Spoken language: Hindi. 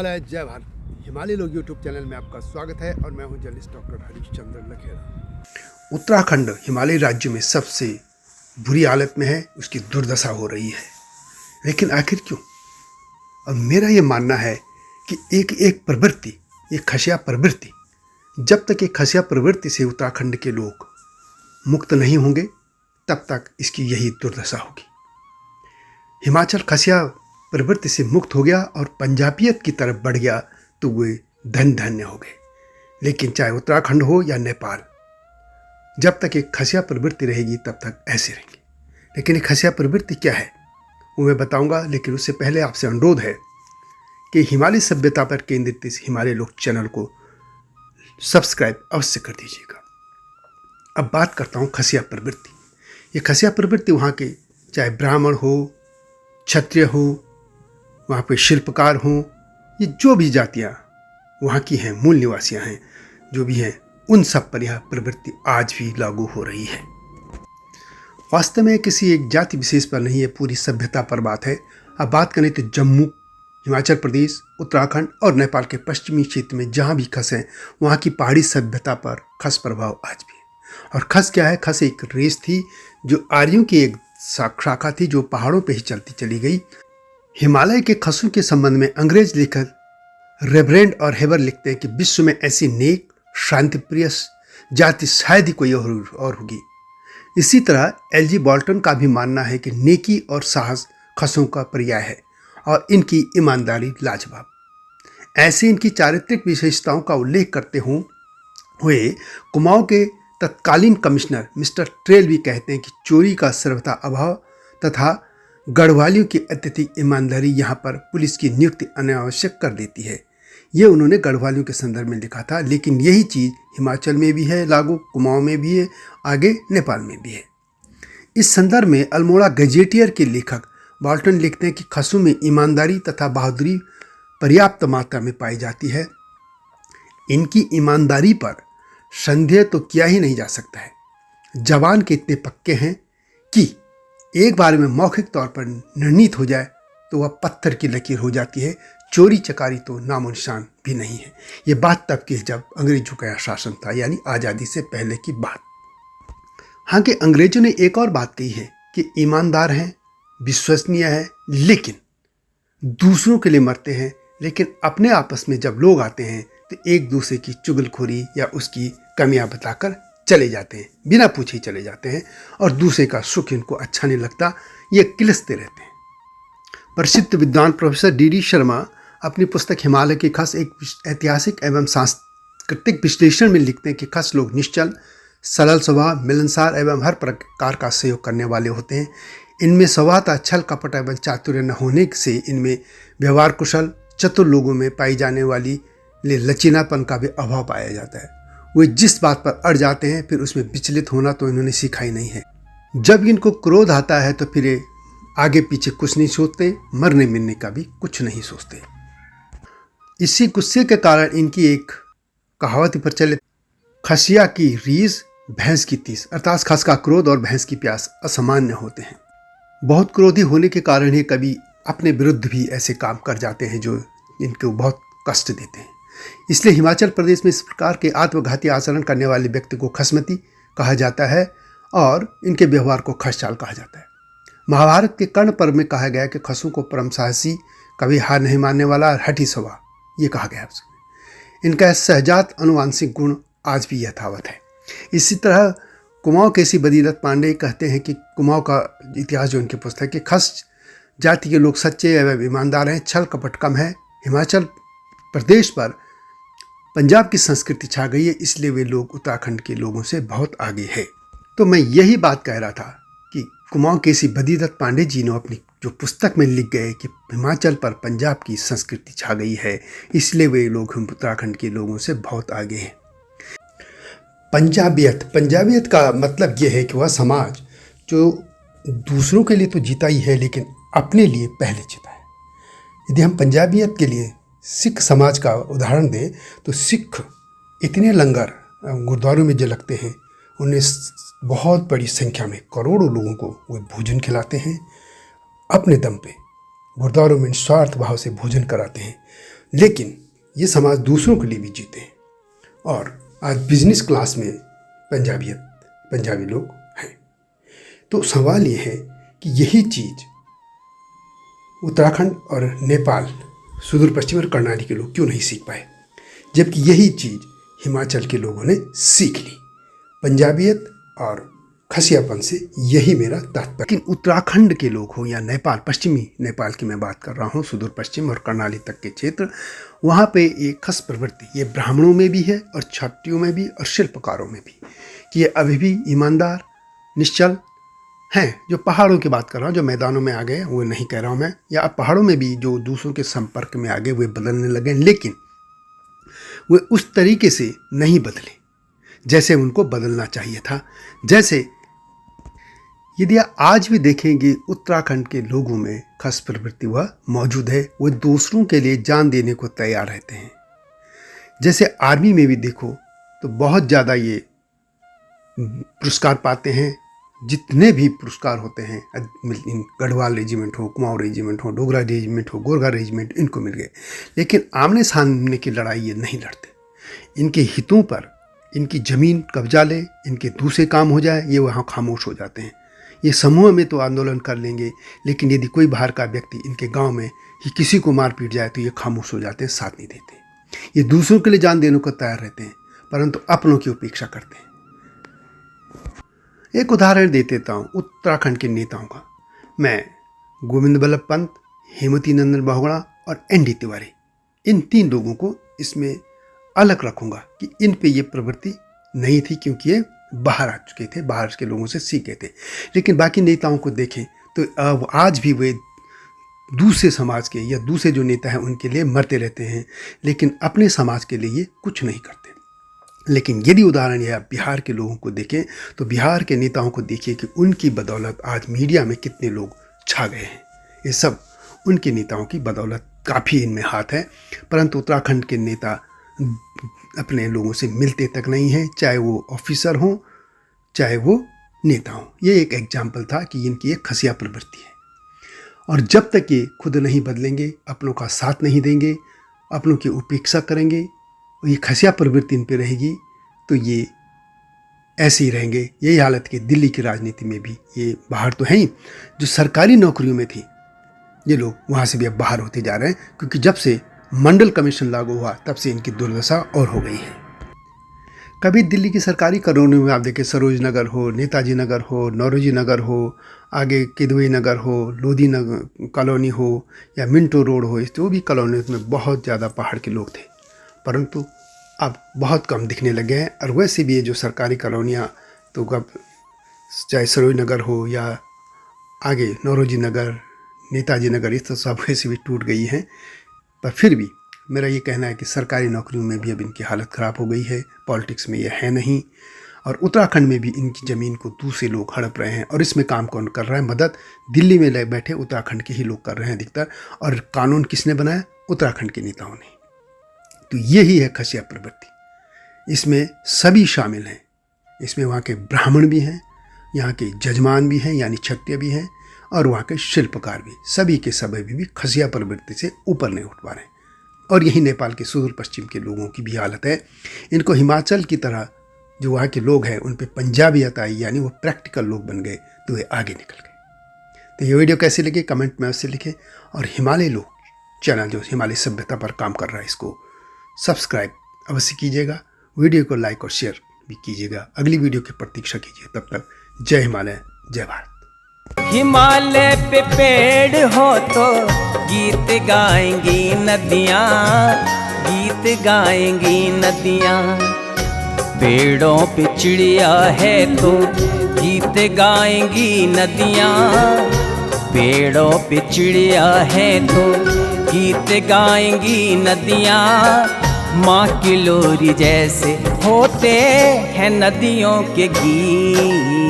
हिमालय जय भारत। हिमालय लोग यूट्यूब चैनल में आपका स्वागत है और मैं हूं जर्नलिस्ट डॉक्टर हरीशचंद्र लखेड़ा। उत्तराखंड हिमालयी राज्य में सबसे बुरी हालत में है, उसकी दुर्दशा हो रही है। लेकिन आखिर क्यों? और मेरा ये मानना है कि एक प्रवृत्ति, एक खसिया प्रवृत्ति, जब तक एक खसिया प्रवृत्ति से उत्तराखंड के लोग मुक्त नहीं होंगे तब तक इसकी यही दुर्दशा होगी। हिमाचल खसिया प्रवृत्ति से मुक्त हो गया और पंजाबियत की तरफ बढ़ गया तो वे धन्य हो गए। लेकिन चाहे उत्तराखंड हो या नेपाल, जब तक एक खसिया प्रवृत्ति रहेगी तब तक ऐसे रहेंगे। लेकिन एक खसिया प्रवृत्ति क्या है वो मैं बताऊंगा, लेकिन उससे पहले आपसे अनुरोध है कि हिमालय सभ्यता पर केंद्रित इस हिमालय लोक चैनल को सब्सक्राइब अवश्य कर दीजिएगा। अब बात करता हूँ खसिया प्रवृत्ति। ये खसिया प्रवृत्ति वहाँ के चाहे ब्राह्मण हो, क्षत्रिय हो, वहाँ पे शिल्पकार हों, ये जो भी जातियाँ वहाँ की हैं, मूल निवासियाँ हैं, जो भी हैं, उन सब पर यह प्रवृत्ति आज भी लागू हो रही है। वास्तव में किसी एक जाति विशेष पर नहीं है, पूरी सभ्यता पर बात है। अब बात करें तो जम्मू, हिमाचल प्रदेश, उत्तराखंड और नेपाल के पश्चिमी क्षेत्र में जहाँ भी खस हैं, वहाँ की पहाड़ी सभ्यता पर खस प्रभाव आज भी है। और खस क्या है? खस एक रेस थी जो आर्यों की एक शाखा थी जो पहाड़ों पे ही चलती चली गई। हिमालय के खसों के संबंध में अंग्रेज लेखक रेवरेंड और हेबर लिखते हैं कि विश्व में ऐसी नेक, शांतिप्रिय जाति शायद ही कोई और होगी। इसी तरह एलजी बॉल्टन का भी मानना है कि नेकी और साहस खसों का पर्याय है और इनकी ईमानदारी लाजवाब। ऐसे इनकी चारित्रिक विशेषताओं का उल्लेख करते हुए कुमाऊं के तत्कालीन कमिश्नर मिस्टर ट्रेल भी कहते हैं कि चोरी का सर्वथा अभाव तथा गढ़वालियों की अत्यधिक ईमानदारी यहाँ पर पुलिस की नियुक्ति अनावश्यक कर देती है। ये उन्होंने गढ़वालियों के संदर्भ में लिखा था, लेकिन यही चीज़ हिमाचल में भी है लागू, कुमाऊं में भी है, आगे नेपाल में भी है। इस संदर्भ में अल्मोड़ा गजेटियर के लेखक बॉल्टन लिखते हैं कि खसों में ईमानदारी तथा बहादुरी पर्याप्त मात्रा में पाई जाती है। इनकी ईमानदारी पर संदेह तो किया ही नहीं जा सकता है। जवान के इतने पक्के हैं कि एक बार में मौखिक तौर पर निर्णीत हो जाए तो वह पत्थर की लकीर हो जाती है। चोरी चकारी तो नामो निशान भी नहीं है। ये बात तब की जब अंग्रेजों का शासन था, यानी आज़ादी से पहले की बात। हाँ कि अंग्रेजों ने एक और बात कही है कि ईमानदार हैं, विश्वसनीय है, लेकिन दूसरों के लिए मरते हैं, लेकिन अपने आपस में जब लोग आते हैं तो एक दूसरे की चुगलखोरी या उसकी कमियां बताकर चले जाते हैं, बिना पूछे चले जाते हैं और दूसरे का सुख इनको अच्छा नहीं लगता, ये किलसते रहते हैं। प्रसिद्ध विद्वान प्रोफेसर डी शर्मा अपनी पुस्तक हिमालय की खस एक ऐतिहासिक एवं सांस्कृतिक विश्लेषण में लिखते हैं कि खस लोग निश्चल, सरल स्वभाव, मिलनसार एवं हर प्रकार का सहयोग करने वाले होते हैं। इनमें स्वभावतः छल कपट एवं चातुर्य न होने से इनमें व्यवहार कुशल, चतुर लोगों में पाई जाने वाली लचीलापन का भी अभाव पाया जाता है। वे जिस बात पर अड़ जाते हैं फिर उसमें विचलित होना तो इन्होंने सीखा ही नहीं है। जब इनको क्रोध आता है तो फिर आगे पीछे कुछ नहीं सोचते, मरने मिलने का भी कुछ नहीं सोचते। इसी गुस्से के कारण इनकी एक कहावत प्रचलित, खसिया की रीस भैंस की तीस, अर्थात खस का क्रोध और भैंस की प्यास असामान्य होते हैं। बहुत क्रोधी होने के कारण ही कभी अपने विरुद्ध भी ऐसे काम कर जाते हैं जो इनको बहुत कष्ट देते हैं। इसलिए हिमाचल प्रदेश में इस प्रकार के आत्मघाती आचरण करने वाले व्यक्ति को खसमती कहा जाता है और इनके व्यवहार को खसचाल कहा जाता है। महाभारत के कर्ण पर्व में कहा गया कि खसों को परम साहसी, कभी हार नहीं मानने वाला और हठी स्वभाव, ये कहा गया है। इनका सहजात अनुवांशिक गुण आज भी यथावत है। इसी तरह कुमाऊं केसी बदीदत्त पांडे कहते हैं कि कुमाऊं का इतिहास जो उनकी पुस्तक है कि खस जाति के लोग सच्चे एवं ईमानदार हैं, छल कपट कम है। हिमाचल प्रदेश पर पंजाब की संस्कृति छा गई है, इसलिए वे लोग उत्तराखंड के लोगों से बहुत आगे है। तो मैं यही बात कह रहा था कि कुमाऊं केसी बदीदत्त पांडे जी ने अपनी जो पुस्तक में लिख गए कि हिमाचल पर पंजाब की संस्कृति छा गई है, इसलिए वे लोग उत्तराखंड के लोगों से बहुत आगे हैं। पंजाबियत का मतलब यह है कि वह समाज जो दूसरों के लिए तो जीता ही है लेकिन अपने लिए पहले जीता है। यदि हम पंजाबियत के लिए सिख समाज का उदाहरण दें तो सिख इतने लंगर गुरुद्वारों में जो लगते हैं, उन्हें बहुत बड़ी संख्या में करोड़ों लोगों को वो भोजन खिलाते हैं, अपने दम पे गुरुद्वारों में निस्वार्थ भाव से भोजन कराते हैं। लेकिन ये समाज दूसरों के लिए भी जीते हैं और आज बिजनेस क्लास में पंजाबी लोग हैं। तो सवाल ये है कि यही चीज़ उत्तराखंड और नेपाल, सुदूर पश्चिम और कर्नाटक के लोग क्यों नहीं सीख पाए, जबकि यही चीज़ हिमाचल के लोगों ने सीख ली। पंजाबियत और खसियापन से यही मेरा तात्पर्य। लेकिन उत्तराखंड के लोग हो या नेपाल, पश्चिमी नेपाल की मैं बात कर रहा हूँ, सुदूर पश्चिम और कर्नाटक तक के क्षेत्र, वहाँ पे एक खस प्रवृत्ति ये ब्राह्मणों में भी है और छात्रियों में भी और शिल्पकारों में भी, कि ये अभी भी ईमानदार निश्चल हैं। जो पहाड़ों की बात कर रहा हूँ, जो मैदानों में आ गए वो नहीं कह रहा हूँ मैं, या अब पहाड़ों में भी जो दूसरों के संपर्क में आ गए वे बदलने लगे, लेकिन वे उस तरीके से नहीं बदले जैसे उनको बदलना चाहिए था। जैसे यदि आज भी देखेंगे उत्तराखंड के लोगों में खस प्रवृत्ति वह मौजूद है, वो दूसरों के लिए जान देने को तैयार रहते हैं। जैसे आर्मी में भी देखो तो बहुत ज़्यादा ये पुरस्कार पाते हैं, जितने भी पुरस्कार होते हैं, गढ़वाल रेजिमेंट हो, कुमाऊं रेजिमेंट हो, डोगरा रेजिमेंट हो, गोरखा रेजिमेंट, इनको मिल गए। लेकिन आमने सामने की लड़ाई ये नहीं लड़ते। इनके हितों पर इनकी ज़मीन कब्जा ले, इनके दूसरे काम हो जाए, ये वहाँ खामोश हो जाते हैं। ये समूह में तो आंदोलन कर लेंगे, लेकिन यदि कोई बाहर का व्यक्ति इनके गांव में ही किसी को मार पीट जाए तो ये खामोश हो जाते हैं, साथ नहीं देते। ये दूसरों के लिए जान देने को तैयार रहते हैं, परंतु अपनों की उपेक्षा करते हैं। एक उदाहरण दे देता हूँ उत्तराखंड के नेताओं का। मैं गोविंद बल्लभ पंत, हेमवती नंदन बहुगुणा और एनडी तिवारी, इन 3 लोगों को इसमें अलग रखूँगा कि इन पे ये प्रवृत्ति नहीं थी, क्योंकि ये बाहर आ चुके थे, बाहर के लोगों से सीखे थे। लेकिन बाकी नेताओं को देखें तो अब आज भी वे दूसरे समाज के या दूसरे जो नेता हैं उनके लिए मरते रहते हैं, लेकिन अपने समाज के लिए ये कुछ नहीं करते। लेकिन यदि उदाहरण यह बिहार के लोगों को देखें तो बिहार के नेताओं को देखिए कि उनकी बदौलत आज मीडिया में कितने लोग छा गए हैं। ये सब उनके नेताओं की बदौलत काफ़ी इनमें हाथ है। परंतु उत्तराखंड के नेता अपने लोगों से मिलते तक नहीं हैं, चाहे वो ऑफिसर हों चाहे वो नेता हों। ये एक एग्जाम्पल था कि इनकी एक खसिया प्रवृत्ति है, और जब तक ये खुद नहीं बदलेंगे, अपनों का साथ नहीं देंगे, अपनों की उपेक्षा करेंगे, ये खसिया प्रवृत्ति इन पे रहेगी, तो ये ऐसे ही रहेंगे। यही हालत की दिल्ली की राजनीति में भी, ये बाहर तो हैं ही, जो सरकारी नौकरियों में थी ये लोग वहाँ से भी अब बाहर होते जा रहे हैं, क्योंकि जब से मंडल कमीशन लागू हुआ तब से इनकी दुर्दशा और हो गई है। कभी दिल्ली की सरकारी कॉलोनियों में आप देखें, सरोज नगर हो, नेताजी नगर हो, नौरोजी नगर हो, आगे किदवई नगर हो, लोधी नगर कॉलोनी हो या मिंटो रोड हो, जो भी कॉलोनी में बहुत ज़्यादा पहाड़ के लोग थे, परंतु अब बहुत कम दिखने लगे हैं। और वैसे भी ये जो सरकारी कॉलोनियाँ, तो कब चाहे सरोज नगर हो या आगे नौरोजी नगर, नेताजी नगर, इस तो सब वैसे भी टूट गई हैं। पर फिर भी मेरा ये कहना है कि सरकारी नौकरियों में भी अब इनकी हालत ख़राब हो गई है, पॉलिटिक्स में ये है नहीं। और उत्तराखंड में भी इनकी ज़मीन को दूसरे लोग हड़प रहे हैं, और इसमें काम कौन कर रहा है? मदद दिल्ली में बैठे उत्तराखंड के ही लोग कर रहे हैं अधिकतर। और कानून किसने बनाया? उत्तराखंड के नेताओं ने। तो यही है खसिया प्रवृत्ति। इसमें सभी शामिल हैं, इसमें वहाँ के ब्राह्मण भी हैं, यहाँ के जजमान भी हैं यानी क्षत्रिय भी हैं, और वहाँ के शिल्पकार भी, सभी के सभी भी खसिया प्रवृत्ति से ऊपर नहीं उठ पा रहे हैं। और यही नेपाल के सुदूर पश्चिम के लोगों की भी हालत है। इनको हिमाचल की तरह जो वहाँ के लोग हैं उन पे पंजाबियत आई, यानी वो प्रैक्टिकल लोग बन गए, तो वे आगे निकल गए। तो ये वीडियो कैसे लगे कमेंट में अवश्य लिखें, और हिमालय लोग चैनल जो हिमालय सभ्यता पर काम कर रहा है इसको सब्सक्राइब अवश्य कीजिएगा, वीडियो को लाइक और शेयर भी कीजिएगा। अगली वीडियो की प्रतीक्षा कीजिए। तब तक जय हिमालय, जय भारत। हिमालय पे पेड़ हो तो गीत गाएंगी नदियाँ, गीत गाएंगी नदियाँ। पेड़ों पे चिड़िया है तो गीत गाएंगी नदियाँ, पेड़ों पे चिड़िया है तो गीत गाएंगी नदियाँ। माँ की लोरी जैसे होते हैं नदियों के गीत।